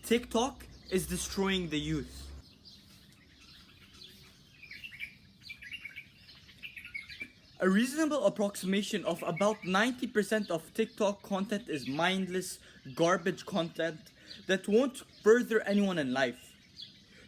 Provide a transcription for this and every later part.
TikTok is destroying the youth. A reasonable approximation of about 90% of TikTok content is mindless, garbage content that won't further anyone in life.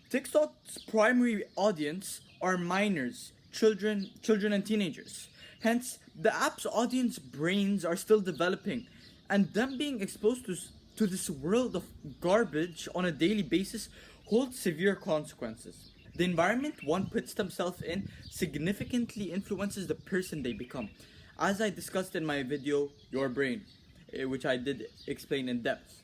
TikTok's primary audience are minors, children and teenagers. Hence, the app's audience brains are still developing, and them being exposed to this world of garbage on a daily basis holds severe consequences. The environment one puts themselves in significantly influences the person they become. As I discussed in my video, Your Brain, which I did explain in depth.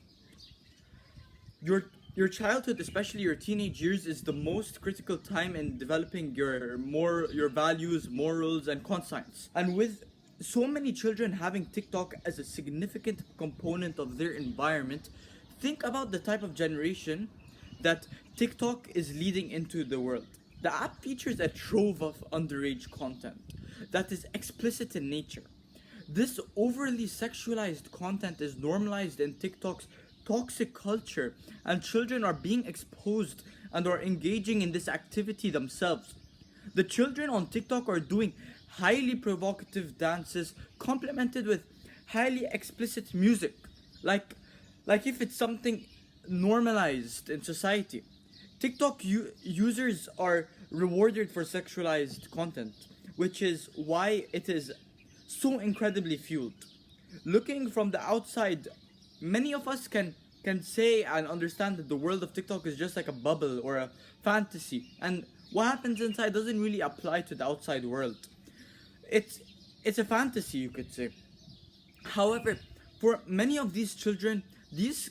Your childhood, especially your teenage years, is the most critical time in developing your values, morals, and conscience. And with so many children having TikTok as a significant component of their environment, think about the type of generation that TikTok is leading into the world. The app features a trove of underage content that is explicit in nature. This overly sexualized content is normalized in TikTok's toxic culture, and children are being exposed and are engaging in this activity themselves. The children on TikTok are doing highly provocative dances complemented with highly explicit music, like if it's something normalized in society. TikTok users are rewarded for sexualized content, which is why it is so incredibly fueled. Looking from the outside, many of us can say and understand that the world of TikTok is just like a bubble or a fantasy, and what happens inside doesn't really apply to the outside world. It's a fantasy, you could say. However, for many of these children, this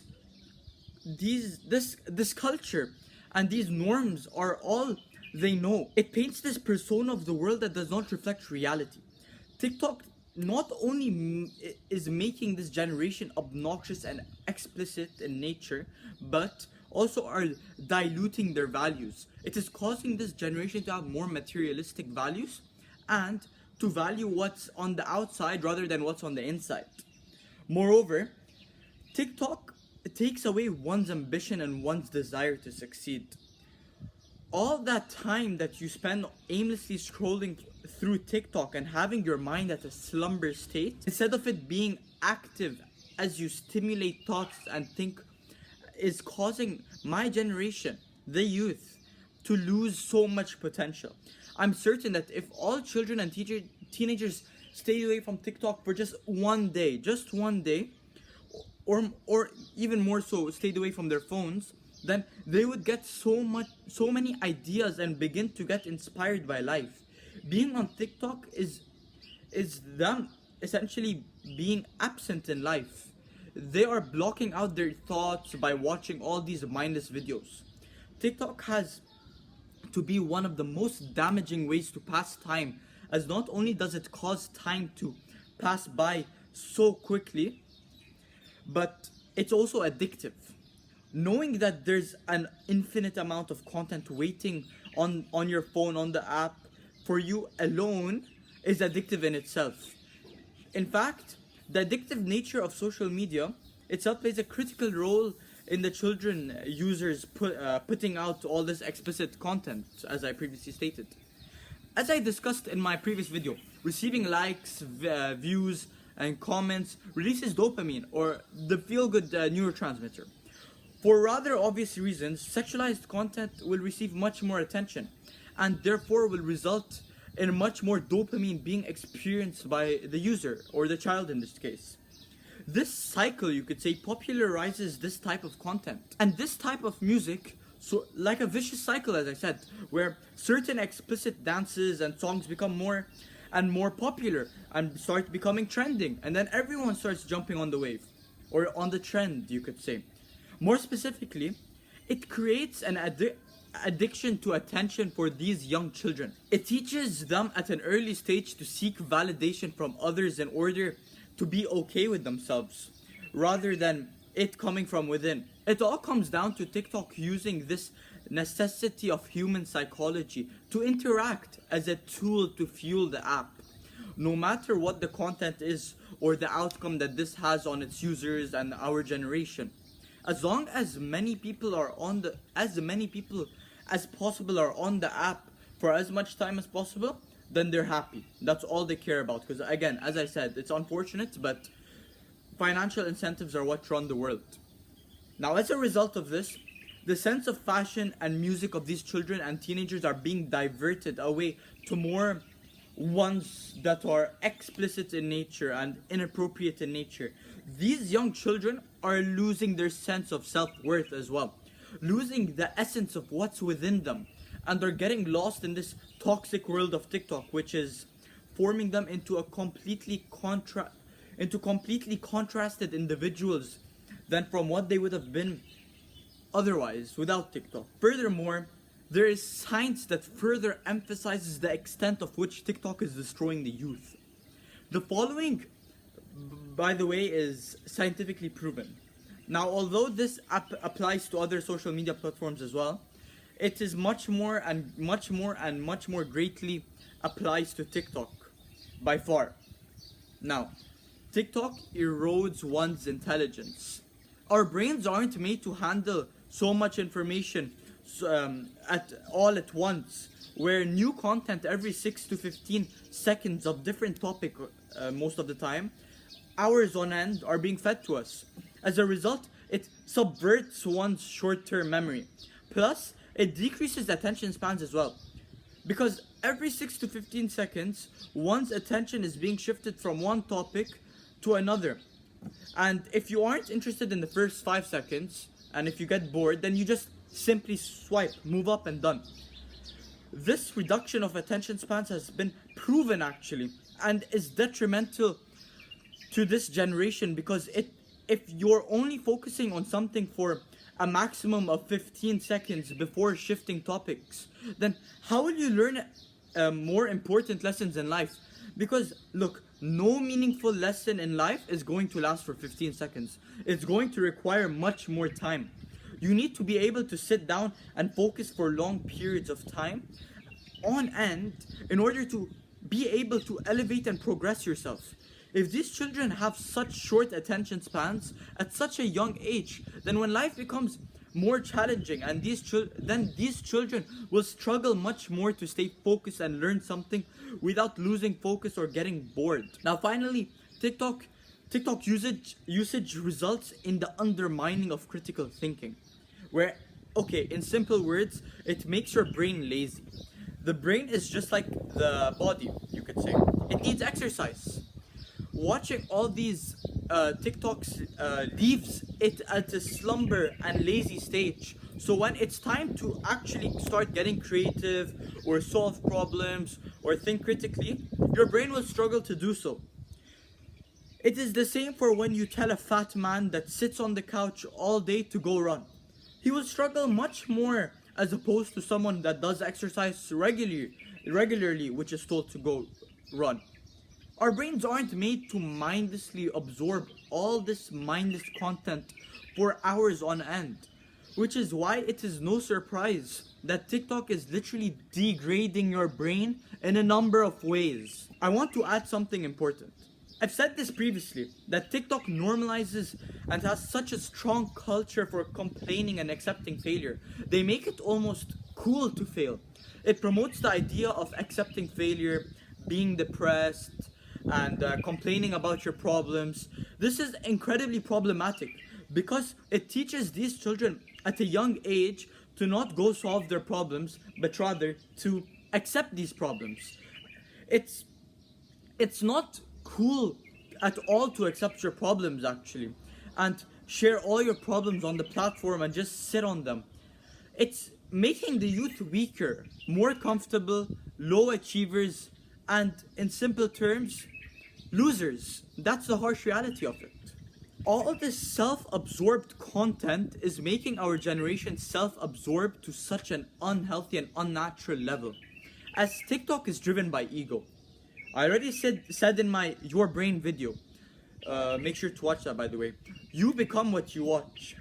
culture and these norms are all they know. It paints this persona of the world that does not reflect reality. TikTok not only is making this generation obnoxious and explicit in nature, but also are diluting their values. It is causing this generation to have more materialistic values and to value what's on the outside rather than what's on the inside. Moreover, TikTok takes away one's ambition and one's desire to succeed. All that time that you spend aimlessly scrolling through TikTok and having your mind at a slumber state, instead of it being active as you stimulate thoughts and think, is causing my generation, the youth, to lose so much potential. I'm certain that if all children and teenagers stay away from TikTok for just one day, or even more so, stayed away from their phones, then they would get so many ideas and begin to get inspired by life. Being on TikTok is them essentially being absent in life. They are blocking out their thoughts by watching all these mindless videos. TikTok has to be one of the most damaging ways to pass time, as not only does it cause time to pass by so quickly, but it's also addictive. Knowing that there's an infinite amount of content waiting on your phone, on the app, for you alone is addictive in itself. In fact, the addictive nature of social media itself plays a critical role in the children users putting out all this explicit content, as I previously stated. As I discussed in my previous video, receiving likes, views, and comments releases dopamine, or the feel-good neurotransmitter. For rather obvious reasons, sexualized content will receive much more attention, and therefore will result in much more dopamine being experienced by the user, or the child in this case. This cycle, you could say, popularizes this type of content. And this type of music, so like a vicious cycle, as I said, where certain explicit dances and songs become more and more popular and start becoming trending, and then everyone starts jumping on the wave, or on the trend, you could say. More specifically, it creates an addiction to attention for these young children. It teaches them at an early stage to seek validation from others in order to be okay with themselves, rather than it coming from within. It all comes down to TikTok using this necessity of human psychology to interact as a tool to fuel the app. No matter what the content is or the outcome that this has on its users and our generation. As long as many people are on the as many people as possible are on the app for as much time as possible, then they're happy. That's all they care about. Because again, as I said, it's unfortunate, but financial incentives are what run the world. Now, as a result of this, the sense of fashion and music of these children and teenagers are being diverted away to more ones that are explicit in nature and inappropriate in nature. These young children are losing their sense of self-worth as well, losing the essence of what's within them, and they're getting lost in this toxic world of TikTok, which is forming them into completely contrasted individuals than from what they would have been otherwise without TikTok. Furthermore, there is science that further emphasizes the extent of which TikTok is destroying the youth. The following, by the way, is scientifically proven. Now, although this applies to other social media platforms as well, it is much more greatly applies to TikTok by far. Now, TikTok erodes one's intelligence. Our brains aren't made to handle so much information at once, where new content every 6 to 15 seconds of different topic, most of the time, hours on end, are being fed to us. As a result, it subverts one's short-term memory. Plus, it decreases attention spans as well. Because every 6 to 15 seconds, one's attention is being shifted from one topic to another. And if you aren't interested in the first 5 seconds, and if you get bored, then you just simply swipe, move up and done. This reduction of attention spans has been proven actually, and is detrimental to this generation, because if you're only focusing on something for a maximum of 15 seconds before shifting topics, then how will you learn more important lessons in life? Because look, no meaningful lesson in life is going to last for 15 seconds. It's going to require much more time. You need to be able to sit down and focus for long periods of time on end in order to be able to elevate and progress yourself. If these children have such short attention spans at such a young age, then when life becomes more challenging, and these children will struggle much more to stay focused and learn something without losing focus or getting bored. Now finally, TikTok usage results in the undermining of critical thinking, where, okay, in simple words, it makes your brain lazy. The brain is just like the body, you could say. It needs exercise. Watching all these TikToks leaves it at a slumber and lazy stage. So when it's time to actually start getting creative or solve problems or think critically, your brain will struggle to do so. It is the same for when you tell a fat man that sits on the couch all day to go run. He will struggle much more as opposed to someone that does exercise regularly, which is told to go run. Our brains aren't made to mindlessly absorb all this mindless content for hours on end, which is why it is no surprise that TikTok is literally degrading your brain in a number of ways. I want to add something important. I've said this previously, that TikTok normalizes and has such a strong culture for complaining and accepting failure. They make it almost cool to fail. It promotes the idea of accepting failure, being depressed, and complaining about your problems. This is incredibly problematic because it teaches these children at a young age to not go solve their problems, but rather to accept these problems. It's not cool at all to accept your problems actually and share all your problems on the platform and just sit on them. It's making the youth weaker, more comfortable, low achievers, and in simple terms, losers. That's the harsh reality of it. All this self-absorbed content is making our generation self-absorbed to such an unhealthy and unnatural level, as TikTok is driven by ego. I already said in my Your Brain video, make sure to watch that by the way, you become what you watch.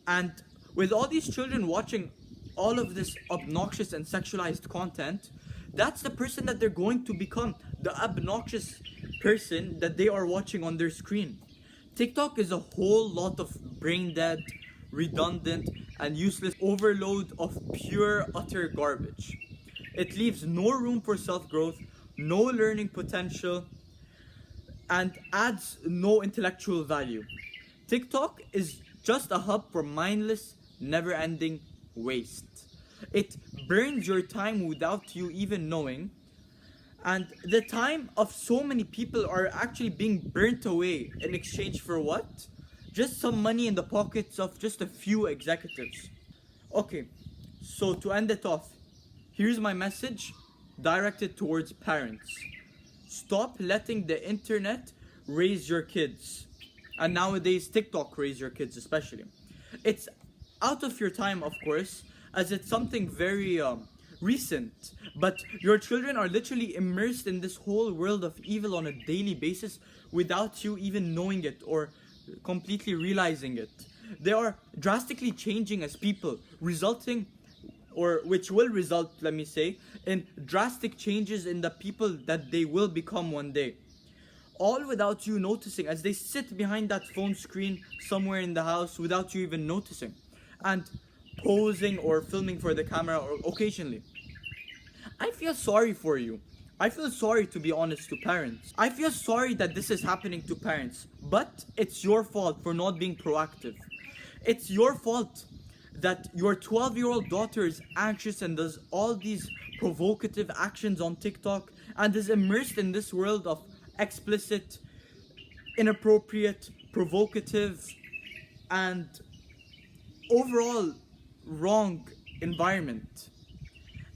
And with all these children watching all of this obnoxious and sexualized content, that's the person that they're going to become, the obnoxious person that they are watching on their screen. TikTok is a whole lot of brain dead, redundant, and useless overload of pure, utter garbage. It leaves no room for self growth, no learning potential, and adds no intellectual value. TikTok is just a hub for mindless, never ending waste. It burns your time without you even knowing, and the time of so many people are actually being burnt away in exchange for what? Just some money in the pockets of just a few executives. Okay, so to end it off, here's my message directed towards parents. Stop letting the internet raise your kids. And nowadays, TikTok raise your kids especially. It's out of your time, of course, as it's something very recent. But your children are literally immersed in this whole world of evil on a daily basis without you even knowing it or completely realizing it. They are drastically changing as people, resulting, or which will result, let me say, in drastic changes in the people that they will become one day. All without you noticing, as they sit behind that phone screen somewhere in the house without you even noticing, and posing or filming for the camera or occasionally. I feel sorry for you. I feel sorry, to be honest, to parents. I feel sorry that this is happening to parents, but it's your fault for not being proactive. It's your fault that your 12-year-old daughter is anxious and does all these provocative actions on TikTok and is immersed in this world of explicit, inappropriate, provocative, and overall wrong environment.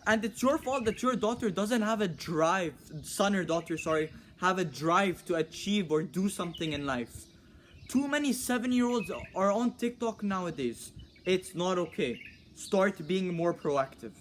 And it's your fault that your daughter doesn't have a drive, son or daughter, sorry, have a drive to achieve or do something in life. Too many 7-year-olds are on TikTok nowadays. It's not okay. Start being more proactive.